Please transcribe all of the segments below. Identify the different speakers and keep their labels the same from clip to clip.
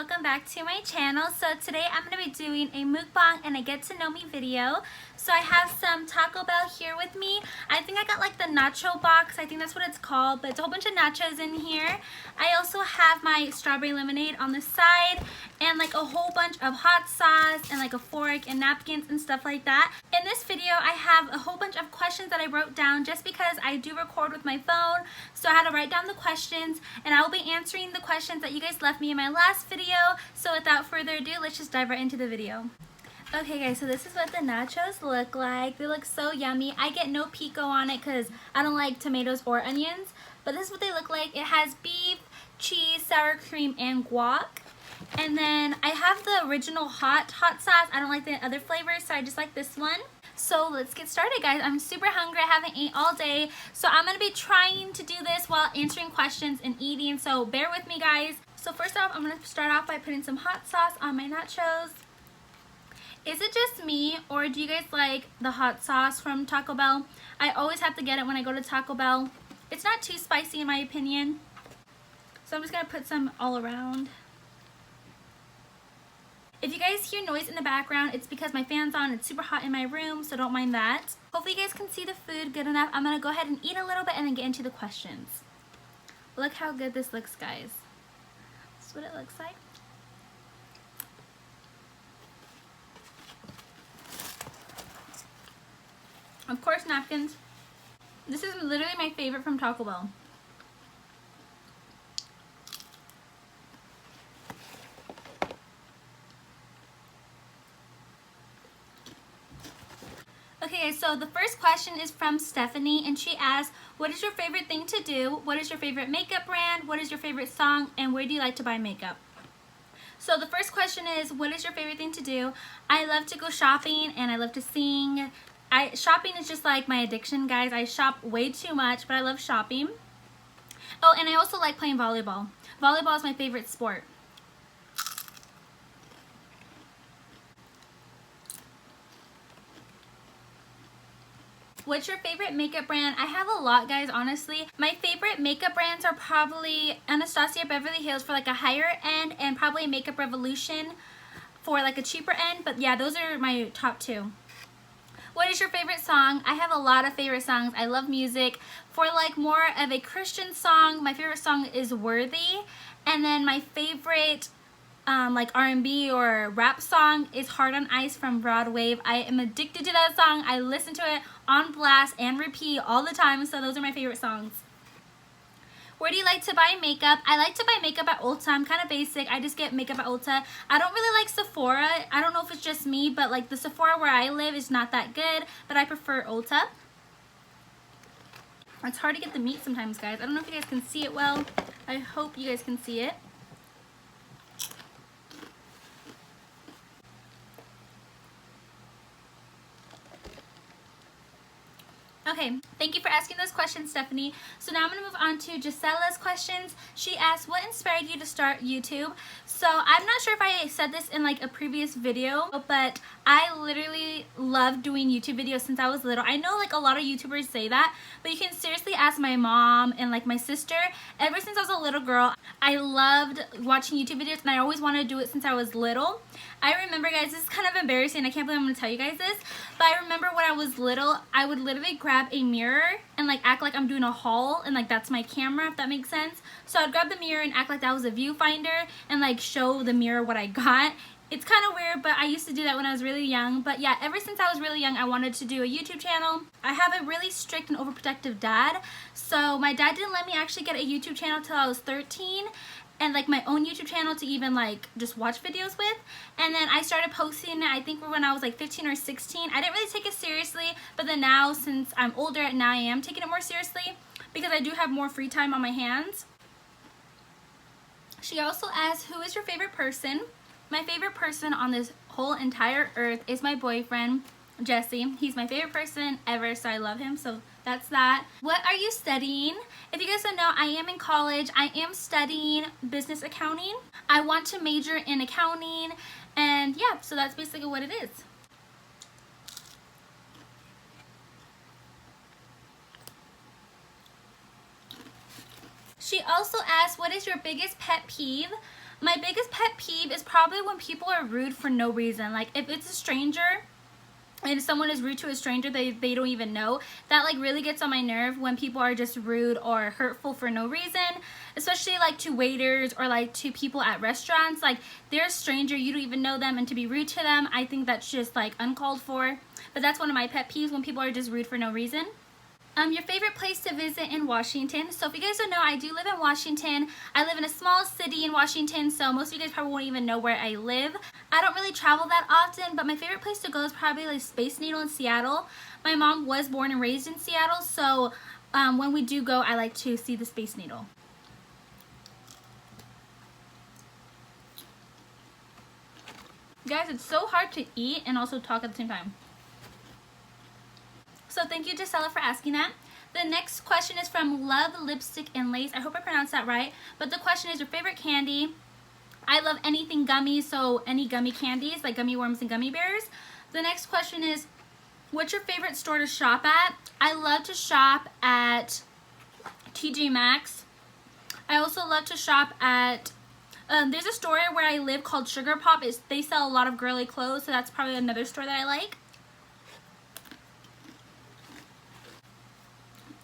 Speaker 1: welcome back to my channel. So today I'm going to be doing a mukbang and a get to know me video. So I have some Taco Bell here with me. I think I got like the nacho box, I think that's what it's called, but it's a whole bunch of nachos in here. I also have my strawberry lemonade on the side and like a whole bunch of hot sauce and like a fork and napkins and stuff like that. In this video I have a whole bunch of questions that I wrote down just because I do record with my phone, so I had to write down the questions and I will be answering the questions that you guys left me in my last video. So without further ado, let's just dive right into the video. Okay guys, so this is what the nachos look like. They look so yummy. I get no pico on it because I don't like tomatoes or onions, but this is what they look like. It has beef, cheese, sour cream, and guac. And then I have the original hot sauce. I don't like the other flavors, so I just like this one. So let's get started, guys. I'm super hungry. I haven't ate all day, so I'm gonna be trying to do this while answering questions and eating, so bear with me, guys. So first off, I'm gonna start off by putting some hot sauce on my nachos. Is it just me, or do you guys like the hot sauce from Taco Bell? I always have to get it when I go to Taco Bell. It's not too spicy in my opinion. So I'm just gonna put some all around. If you guys hear noise in the background, it's because my fan's on. It's super hot in my room, so don't mind that. Hopefully you guys can see the food good enough. I'm gonna go ahead and eat a little bit and then get into the questions. Look how good this looks, guys. This is what it looks like. Of course, napkins. This is literally my favorite from Taco Bell. Okay, so the first question is from Stephanie, and she asks, what is your favorite thing to do? What is your favorite makeup brand? What is your favorite song? And where do you like to buy makeup? So the first question is, what is your favorite thing to do? I love to go shopping and I love to sing. Shopping is just like my addiction, guys. I shop way too much, but I love shopping. Oh, and I also like playing volleyball. Volleyball is my favorite sport. What's your favorite makeup brand? I have a lot, guys, honestly. My favorite makeup brands are probably Anastasia Beverly Hills for like a higher end, and probably Makeup Revolution for like a cheaper end. But yeah, those are my top two. What is your favorite song? I have a lot of favorite songs. I love music. For like more of a Christian song, my favorite song is Worthy. And then my favorite like R&B or rap song is Heart on Ice from Broadway. I am addicted to that song. I listen to it on blast and repeat all the time, so those are my favorite songs. Where do you like to buy makeup? I like to buy makeup at Ulta. I'm kind of basic. I just get makeup at Ulta. I don't really like Sephora. I don't know if it's just me, but like the Sephora where I live is not that good, but I prefer Ulta. It's hard to get the meat sometimes, guys. I don't know if you guys can see it well. I hope you guys can see it. Okay, thank you for asking those questions, Stephanie. So now I'm going to move on to Gisella's questions. She asked, what inspired you to start YouTube? So I'm not sure if I said this in like a previous video, but I literally love doing YouTube videos since I was little. I know like a lot of YouTubers say that, but you can seriously ask my mom and like my sister. Ever since I was a little girl, I loved watching YouTube videos, and I always wanted to do it since I was little. I remember, guys, this is kind of embarrassing. I can't believe I'm going to tell you guys this, but I remember when I was little, I would literally grab a mirror and like act like I'm doing a haul, and like that's my camera, if that makes sense. So I'd grab the mirror and act like that was a viewfinder and like show the mirror what I got. It's kind of weird, but I used to do that when I was really young. But yeah, ever since I was really young, I wanted to do a YouTube channel. I have a really strict and overprotective dad, so my dad didn't let me actually get a YouTube channel till I was 13. And like my own YouTube channel to even like just watch videos with. And then I started posting it, I think when I was like 15 or 16. I didn't really take it seriously, but then now since I'm older, now I am taking it more seriously because I do have more free time on my hands. She also asked, who is your favorite person? My favorite person on this whole entire earth is my boyfriend, Jesse. He's my favorite person ever, so I love him. So that's that. What are you studying? If you guys don't know, I am in college. I am studying business accounting. I want to major in accounting, and yeah, so that's basically what it is. She also asked, what is your biggest pet peeve? My biggest pet peeve is probably when people are rude for no reason. Like if it's a stranger and if someone is rude to a stranger they don't even know, that like really gets on my nerve when people are just rude or hurtful for no reason, especially like to waiters or like to people at restaurants. Like they're a stranger, you don't even know them, and to be rude to them, I think that's just like uncalled for. But that's one of my pet peeves, when people are just rude for no reason. Your favorite place to visit in Washington. So if you guys don't know, I do live in Washington. I live in a small city in Washington, so most of you guys probably won't even know where I live. I don't really travel that often, but my favorite place to go is probably like Space Needle in Seattle. My mom was born and raised in Seattle, so when we do go, I like to see the Space Needle. Guys, it's so hard to eat and also talk at the same time. So thank you, Gisela, for asking that. The next question is from Love Lipstick and Lace. I hope I pronounced that right. But the question is your favorite candy. I love anything gummy, so any gummy candies, like gummy worms and gummy bears. The next question is, what's your favorite store to shop at? I love to shop at TJ Maxx. I also love to shop at, there's a store where I live called Sugar Pop. They sell a lot of girly clothes, so that's probably another store that I like.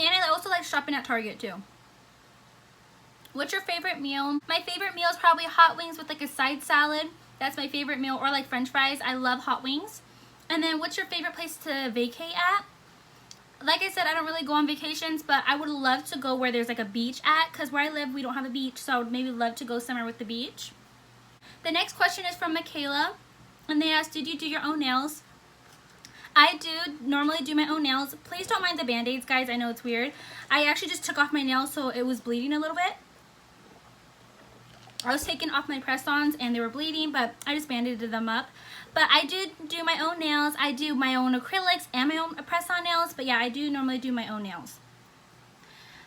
Speaker 1: And I also like shopping at Target too. What's your favorite meal? My favorite meal is probably hot wings with like a side salad. That's my favorite meal, or like french fries. I love hot wings. And then what's your favorite place to vacate at? Like I said, I don't really go on vacations, but I would love to go where there's like a beach at, because where I live we don't have a beach, so I would maybe love to go somewhere with the beach. The next question is from Michaela, and they asked, did you do your own nails? I do normally do my own nails. Please don't mind the band-aids, guys. I know it's weird. I actually just took off my nails, so it was bleeding a little bit. I was taking off my press-ons and they were bleeding, but I just band-aided them up. But I do my own nails. I do my own acrylics and my own press-on nails. But yeah, I do normally do my own nails.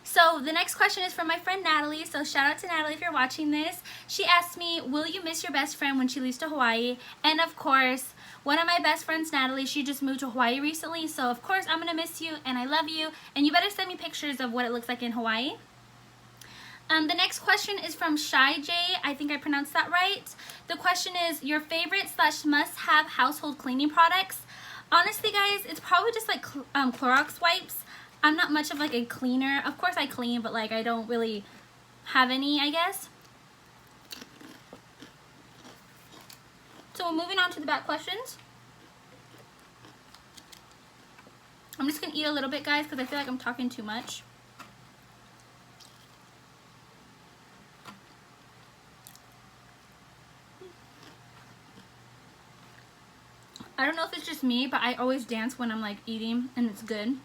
Speaker 1: So the next question is from my friend Natalie. So shout out to Natalie if you're watching this. She asked me, will you miss your best friend when she leaves to Hawaii? And of course, one of my best friends, Natalie, she just moved to Hawaii recently. So of course I'm gonna miss you and I love you. And you better send me pictures of what it looks like in Hawaii. The next question is from Shy J. I think I pronounced that right. The question is your favorite / must-have household cleaning products. Honestly, guys, it's probably just like Clorox wipes. I'm not much of like a cleaner. Of course I clean, but like I don't really have any, I guess. So moving on to the back questions. I'm just gonna eat a little bit, guys, because I feel like I'm talking too much. I don't know if it's just me, but I always dance when I'm like eating and it's good.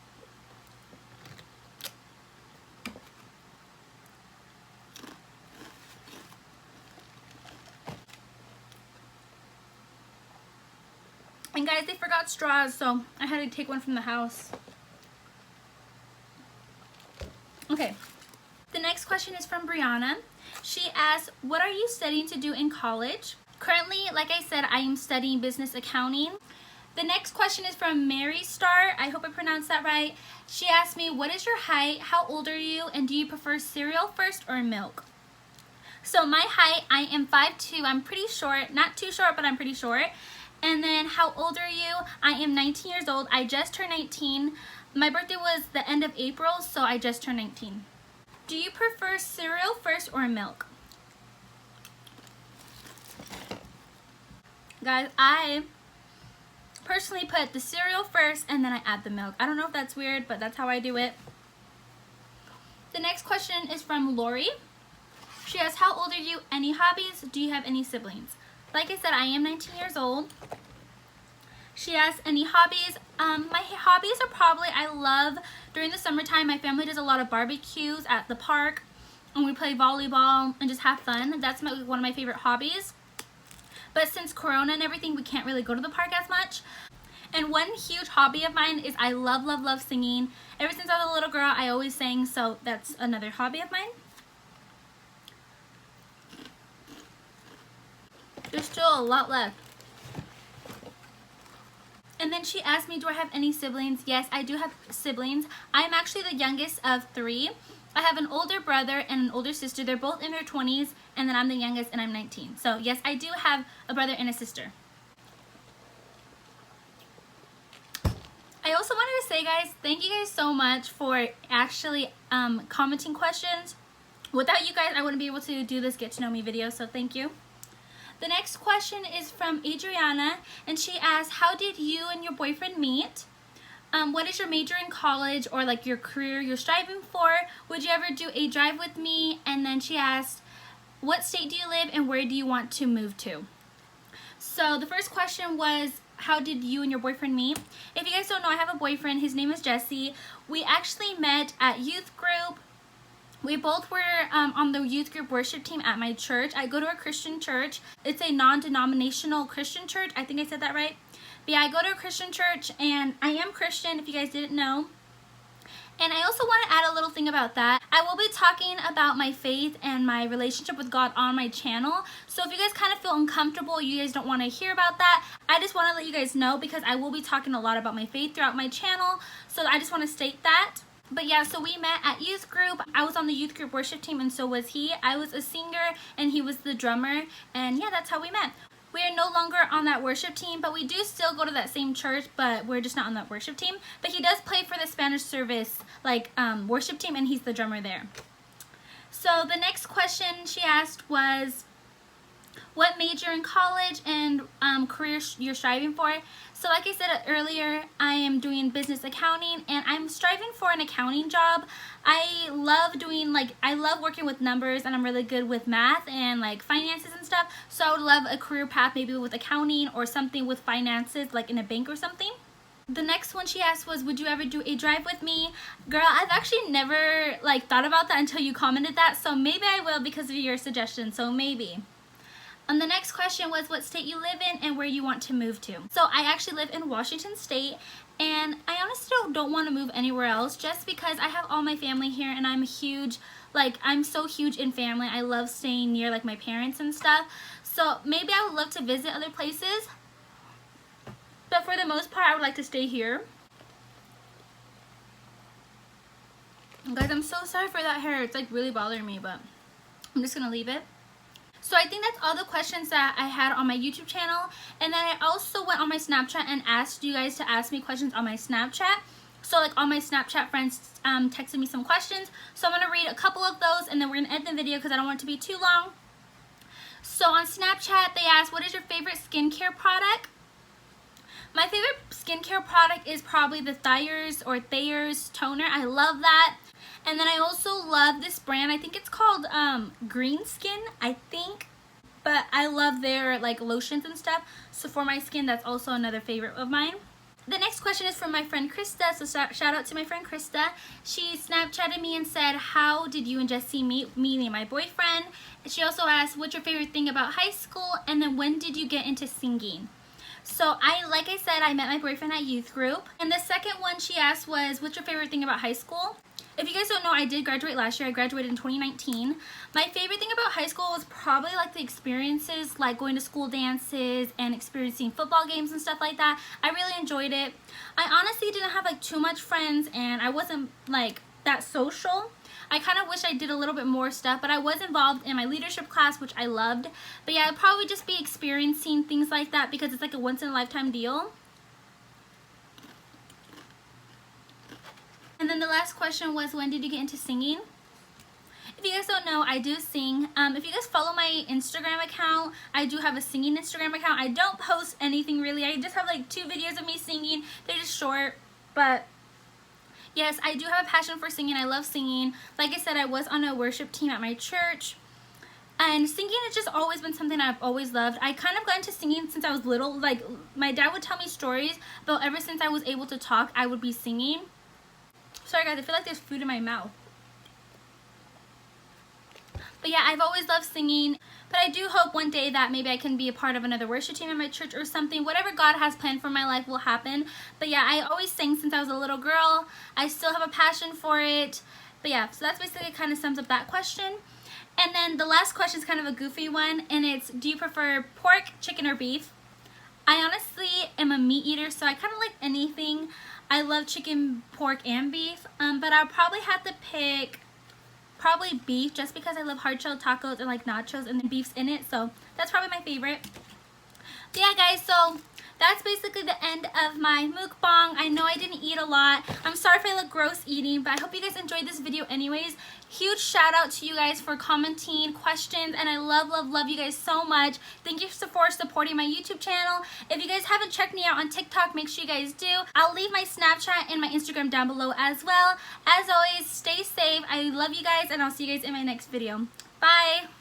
Speaker 1: And guys, they forgot straws, so I had to take one from the house. Okay, the next question is from Brianna. She asks, what are you studying to do in college? Currently, like I said, I am studying business accounting. The next question is from Mary Star. I hope I pronounced that right. She asked me, what is your height? How old are you? And do you prefer cereal first or milk? So my height, I am 5'2". I'm pretty short. Not too short, but I'm pretty short. And then how old are you? I am 19 years old. I just turned 19. My birthday was the end of April, so I just turned 19. Do you prefer cereal first or milk? Guys, I personally put the cereal first and then I add the milk. I don't know if that's weird, but that's how I do it. The next question is from Lori. She asks, how old are you? Any hobbies? Do you have any siblings? Like I said, I am 19 years old. She asks, any hobbies? My hobbies are probably, I love, during the summertime, my family does a lot of barbecues at the park, and we play volleyball and just have fun. That's one of my favorite hobbies. But since Corona and everything, we can't really go to the park as much. And one huge hobby of mine is I love, love, love singing. Ever since I was a little girl, I always sang, so that's another hobby of mine. There's still a lot left. And then she asked me, do I have any siblings? Yes, I do have siblings. I'm actually the youngest of 3. I have an older brother and an older sister. They're both in their 20s, and then I'm the youngest and I'm 19. So yes, I do have a brother and a sister. I also wanted to say, guys, thank you guys so much for actually commenting questions. Without you guys, I wouldn't be able to do this get to know me video, so thank you. The next question is from Adriana, and she asked, how did you and your boyfriend meet? What is your major in college, or like your career you're striving for? Would you ever do a drive with me? And then she asked, what state do you live and where do you want to move to? So the first question was, how did you and your boyfriend meet? If you guys don't know, I have a boyfriend. His name is Jesse. We actually met at youth group. We both were on the youth group worship team at my church. I go to a Christian church. It's a non-denominational Christian church. I think I said that right. But yeah, I go to a Christian church, and I am Christian, if you guys didn't know. And I also want to add a little thing about that. I will be talking about my faith and my relationship with God on my channel. So if you guys kind of feel uncomfortable, you guys don't want to hear about that, I just want to let you guys know, because I will be talking a lot about my faith throughout my channel. So I just want to state that. But yeah, so we met at youth group. I was on the youth group worship team, and so was he. I was a singer and he was the drummer. And yeah, that's how we met. We are no longer on that worship team, but we do still go to that same church, but we're just not on that worship team. But he does play for the Spanish service, like worship team, and he's the drummer there. So the next question she asked was, what major in college and career you're striving for? So like I said earlier, I am doing business accounting, and I'm striving for an accounting job. I love working with numbers, and I'm really good with math and like finances and stuff. So I would love a career path maybe with accounting or something with finances, like in a bank or something. The next one she asked was, would you ever do a drive with me? Girl, I've actually never thought about that until you commented that, so maybe I will because of your suggestion, so maybe. And the next question was what state you live in and where you want to move to. So I actually live in Washington State, and I honestly don't want to move anywhere else just because I have all my family here, and I'm huge, I'm so huge in family. I love staying near my parents and stuff. So maybe I would love to visit other places, but for the most part I would like to stay here. Guys, I'm so sorry for that hair. It's really bothering me, but I'm just gonna leave it. So I think that's all the questions that I had on my YouTube channel. And then I also went on my Snapchat and asked you guys to ask me questions on my Snapchat. So all my Snapchat friends texted me some questions. So I'm going to read a couple of those, and then we're going to end the video because I don't want it to be too long. So on Snapchat, they asked, what is your favorite skincare product? My favorite skincare product is probably the Thayer's toner. I love that. And then I also love this brand. I think it's called Green Skin, I think. But I love their lotions and stuff. So for my skin, that's also another favorite of mine. The next question is from my friend Krista. So shout out to my friend Krista. She Snapchatted me and said, how did you and Jesse meet, me and my boyfriend? And she also asked, what's your favorite thing about high school? And then when did you get into singing? So like I said, I met my boyfriend at youth group. And the second one she asked was, what's your favorite thing about high school? If you guys don't know, I did graduate last year. I graduated in 2019. My favorite thing about high school was probably the experiences, going to school dances and experiencing football games and stuff like that. I really enjoyed it. I honestly didn't have too much friends, and I wasn't that social. I kind of wish I did a little bit more stuff, but I was involved in my leadership class, which I loved. But yeah, I'd probably just be experiencing things like that because it's a once-in-a-lifetime deal. And then the last question was, when did you get into singing? If you guys don't know, I do sing. If you guys follow my Instagram account, I do have a singing Instagram account. I don't post anything really. I just have 2 videos of me singing. They're just short, but yes, I do have a passion for singing. I love singing. Like I said, I was on a worship team at my church. And singing has just always been something I've always loved. I kind of got into singing since I was little. My dad would tell me stories, but ever since I was able to talk, I would be singing. Sorry guys, I feel like there's food in my mouth. But yeah, I've always loved singing. But I do hope one day that maybe I can be a part of another worship team at my church or something. Whatever God has planned for my life will happen. But yeah, I always sang since I was a little girl. I still have a passion for it. But yeah, so that's basically kind of sums up that question. And then the last question is kind of a goofy one. And it's, do you prefer pork, chicken, or beef? I honestly am a meat eater, so I kind of like anything. I love chicken, pork, and beef, but I'll probably have to pick probably beef, just because I love hard-shell tacos and like nachos and then beef's in it, so that's probably my favorite. But yeah guys, so that's basically the end of my mukbang. I know I didn't eat a lot. I'm sorry if I look gross eating, but I hope you guys enjoyed this video anyways. Huge shout out to you guys for commenting, questions, and I love you guys so much. Thank you for supporting my YouTube channel. If you guys haven't checked me out on TikTok, make sure you guys do. I'll leave my Snapchat and my Instagram down below as well. As always, stay safe. I love you guys, and I'll see you guys in my next video. Bye!